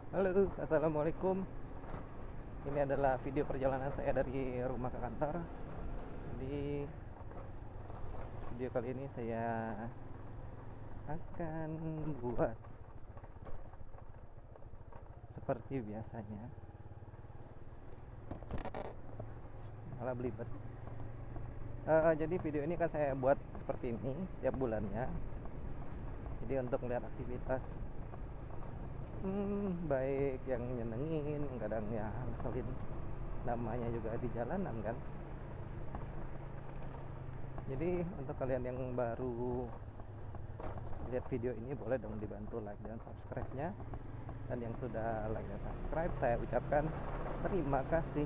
Halo, assalamualaikum. Ini adalah video perjalanan saya dari rumah ke kantor. Jadi video kali ini saya akan buat seperti biasanya, malah belibet. Jadi video ini kan saya buat seperti ini setiap bulannya. Jadi untuk melihat aktivitas baik yang nyenengin, kadang ya ngeselin, namanya juga di jalanan kan. Jadi untuk kalian yang baru lihat video ini, boleh dong dibantu like dan subscribe-nya. Dan yang sudah like dan subscribe, saya ucapkan terima kasih.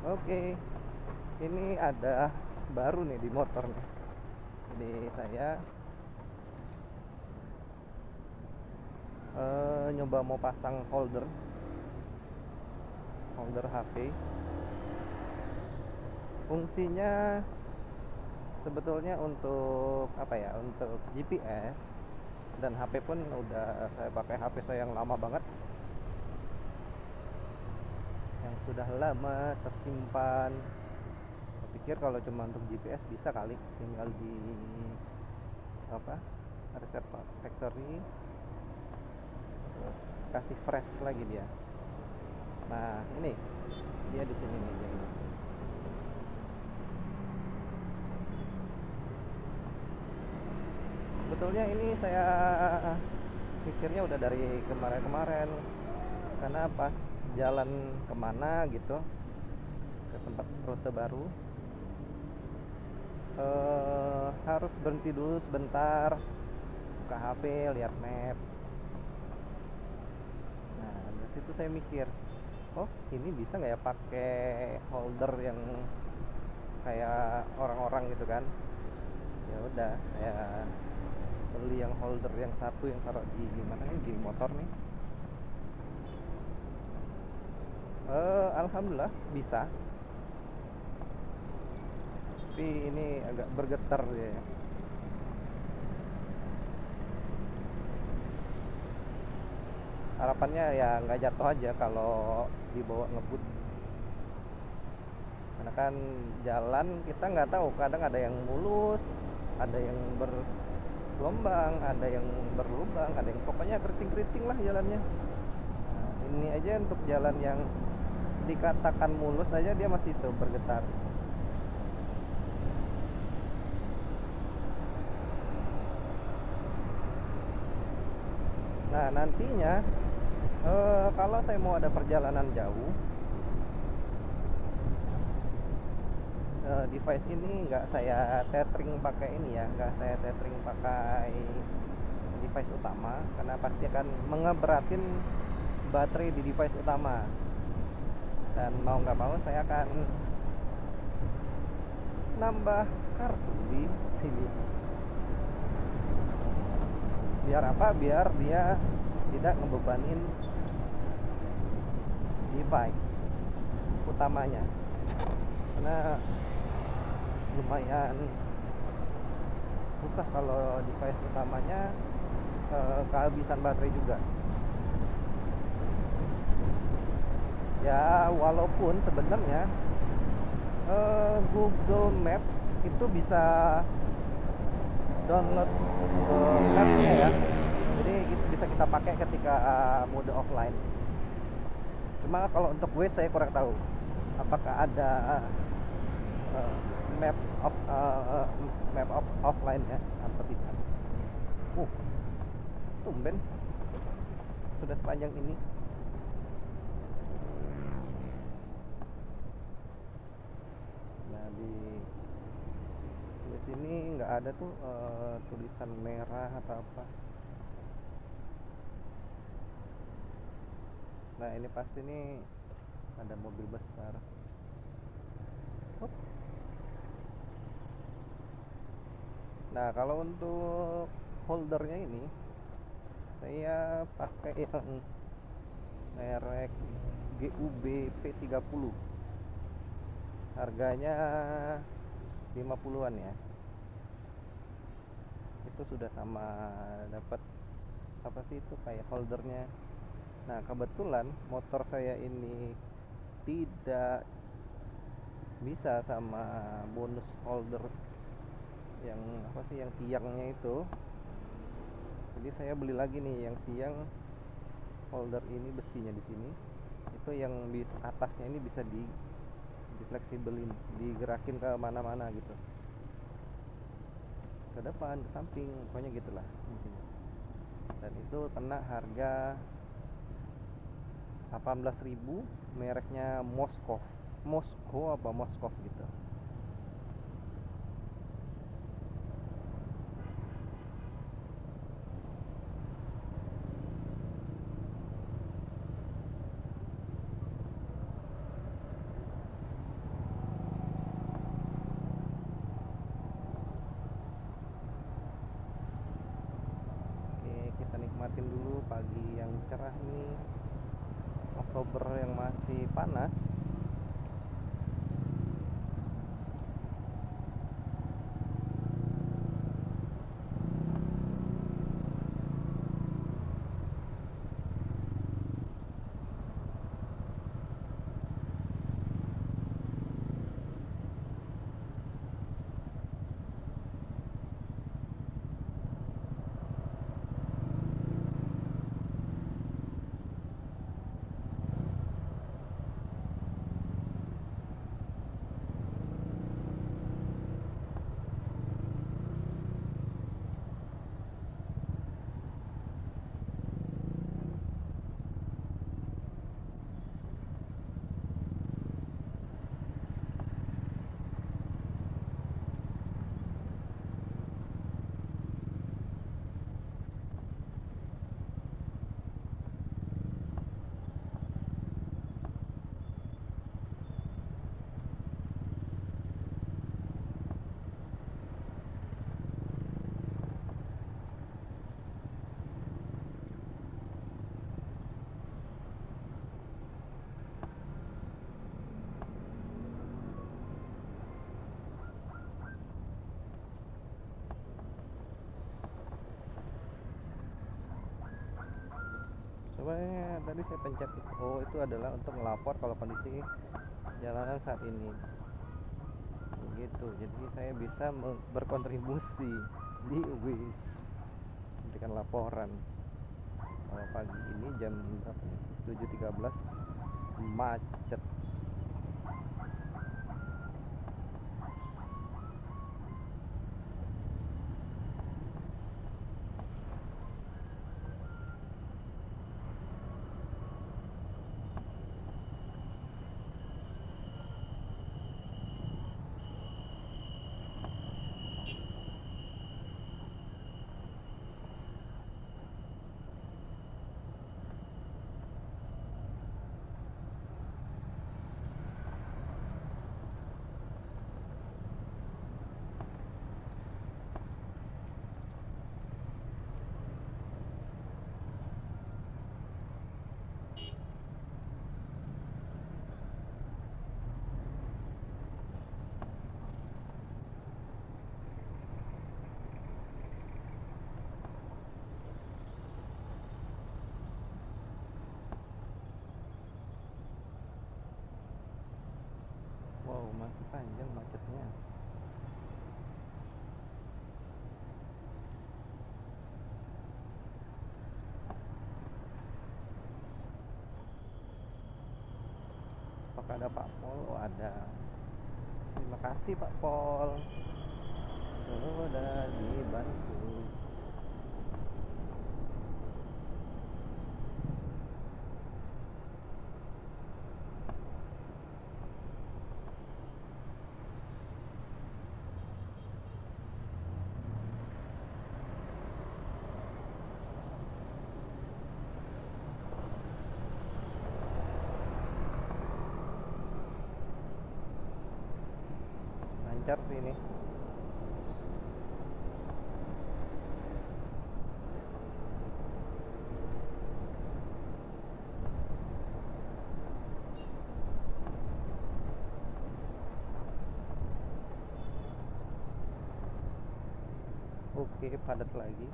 Oke, ini ada baru nih di motor nih. Jadi saya nyoba mau pasang holder HP. Fungsinya sebetulnya untuk apa ya, untuk GPS. Dan HP pun udah saya pakai, HP saya yang lama banget, yang sudah lama tersimpan. Saya pikir kalau cuma untuk GPS bisa kali, tinggal di apa, reset factory, terus kasih fresh lagi dia. Nah ini dia di sini nih. Jadi sebetulnya ini saya pikirnya udah dari kemarin-kemarin, karena pas jalan kemana gitu, ke tempat rute baru, harus berhenti dulu sebentar, buka HP, lihat map. Nah dari situ saya mikir, oh ini bisa nggak ya pakai holder yang kayak orang-orang gitu kan. Ya udah, saya beli yang holder yang satu yang taruh di mana nih, di motor nih. Alhamdulillah bisa, tapi ini agak bergetar ya. Harapannya ya nggak jatuh aja kalau dibawa ngebut, karena kan jalan kita nggak tahu, kadang ada yang mulus, ada yang bergelombang, ada yang berlubang, ada yang pokoknya keriting-keriting lah jalannya. Nah, ini aja untuk jalan yang dikatakan mulus aja dia masih itu bergetar. Nah nantinya kalau saya mau ada perjalanan jauh, device ini nggak saya tethering pakai ini ya, nggak saya tethering pakai device utama, karena pasti akan mengeberatin baterai di device utama. Dan mau nggak mau saya akan nambah kartu di sini. Biar apa? Biar dia tidak ngebebanin device utamanya, karena lumayan susah kalau device utamanya kehabisan baterai juga. Ya walaupun sebenarnya Google Maps itu bisa download Maps-nya ya, jadi itu bisa kita pakai ketika mode offline. Cuma kalau untuk Waze saya kurang tahu apakah ada uh, maps of map of offline ya atau tidak. Tumben sudah sepanjang ini. Nah di sini nggak ada tuh tulisan merah atau apa. Nah ini pasti nih ada mobil besar. Nah kalau untuk holdernya ini saya pakai yang merek GUB P30, harganya 50-an ya. itu sudah sama dapat apa sih itu kayak holdernya. Nah kebetulan motor saya ini tidak bisa sama bonus holder yang apa sih yang tiangnya itu. Jadi saya beli lagi nih yang tiang holder ini, besinya di sini itu yang di atasnya ini bisa di fleksibelin, digerakin ke mana-mana gitu, ke depan ke samping pokoknya gitulah intinya. Dan itu kena harga 18.000, mereknya Moskov apa Moskov gitu. Oke, kita nikmatin dulu pagi yang cerah ini, Oktober yang masih panas. Coba tadi saya pencet, oh itu adalah untuk melapor kalau kondisi jalanan saat ini gitu. Jadi saya bisa berkontribusi di UBIS, memberikan laporan kalau pagi ini jam 7.13 macet. Wow, masih panjang macetnya. Apakah ada Pak Pol? Oh ada. Terima kasih Pak Pol, sudah dibantu. Lancar sih ini. Oke, padat lagi.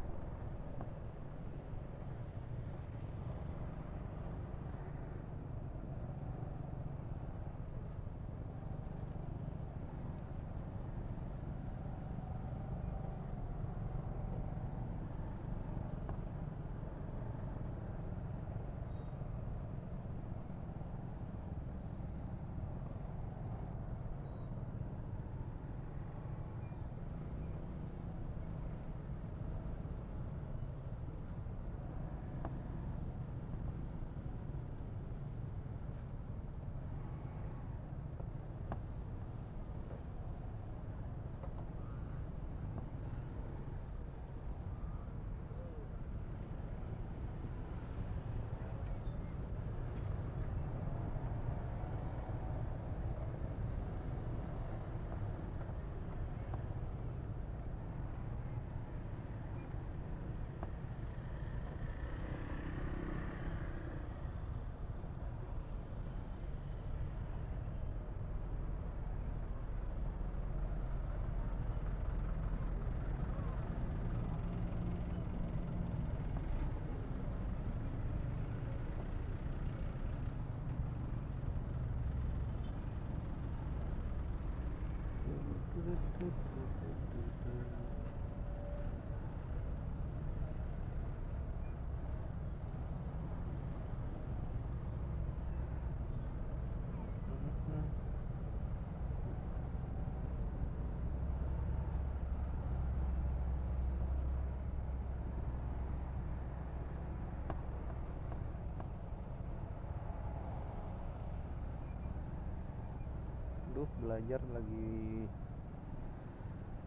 Belajar lagi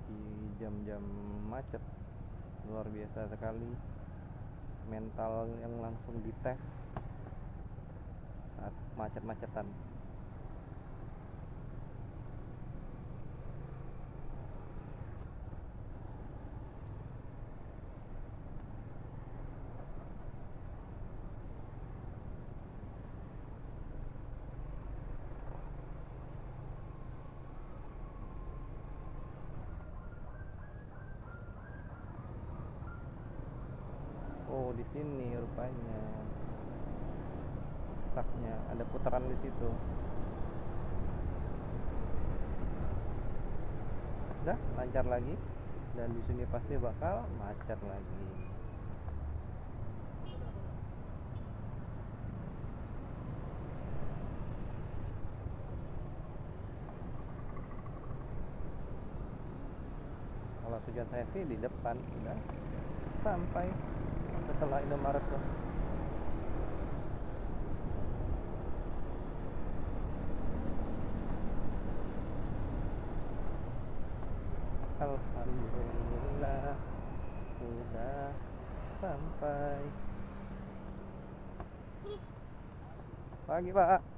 di jam-jam macet, luar biasa sekali mental yang langsung dites saat macet-macetan. Oh, di sini rupanya stucknya, ada putaran di situ. Udah lancar lagi, dan di sini pasti bakal macet lagi. Kalau tujuan saya sih di depan, udah sampai setelah Indomaret tuh. Alhamdulillah sudah sampai. Pagi, Pak.